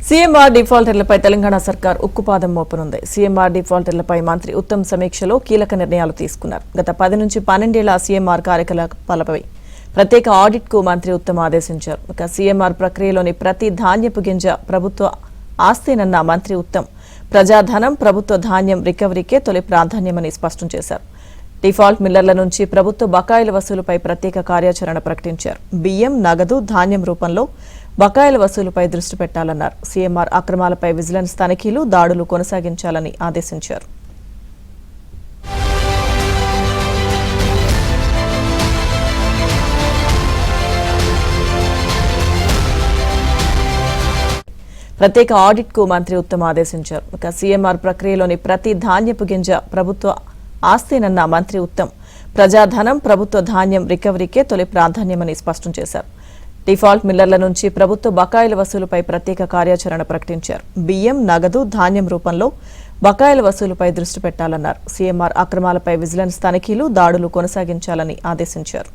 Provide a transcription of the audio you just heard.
CMR డిఫాల్టర్లపై Telangana సర్కార్ ఉక్కుపాదం మోపనుంది. CMR డిఫాల్టర్లపై మంత్రి ఉత్తమ్ సమీక్షలో కీలక నిర్ణయాలు తీసుకున్నారు. గత 10 నుంచి 12 ఏళ్ల సీఎంఆర్ కార్యకలాపాలపై ప్రత్యేక ఆడిట్కు మంత్రి ఉత్తమ్ ఆదేశించారు. ఇక సీఎంఆర్ ప్రక్రియలోని ప్రతి ధాన్యపు గింజ ప్రభుత్వ ఆస్తేనన్న మంత్రి ఉత్తమ్ ప్రజాధనం, ప్రభుత్వ ధాన్యం రికవరీకే తొలి ప్రాధాన్యమని స్పష్టం చేశారు. డిఫాల్ట్ మిల్లర్ల నుంచి ప్రభుత్వ బకాయిల వసూలుపై ప్రత్యేక కార్యాచరణ ప్రకటించారు. బియ్యం, నగదు, ధాన్యం రూపంలో బకాయిల వసూలుపై దృష్టి పెట్టాలన్నారు. సీఎంఆర్ అక్రమాలపై విజిలెన్స్ తనిఖీలు, దాడులు కొనసాగించాలని ఆదేశించారు. ప్రత్యేక ఆడిట్కు మంత్రి ఉత్తమ్ ఆదేశించారు. ఇక సీఎంఆర్ ప్రక్రియలోని ప్రతి ధాన్యపు గింజ ప్రభుత్వ ఆస్తేనన్న మంత్రి ఉత్తమ్ ప్రజాధనం, ప్రభుత్వ ధాన్యం రికవరీకే తొలి ప్రాధాన్యమని స్పష్టం చేశారు. డిఫాల్ట్ మిల్లర్ల నుంచి ప్రభుత్వ బకాయిల వసూలుపై ప్రత్యేక కార్యాచరణ ప్రకటించారు. బియ్యం, నగదు, ధాన్యం రూపంలో బకాయిల వసూలుపై దృష్టి పెట్టాలన్నారు. సీఎంఆర్ అక్రమాలపై విజిలెన్స్ తనిఖీలు, దాడులు కొనసాగించాలని ఆదేశించారు.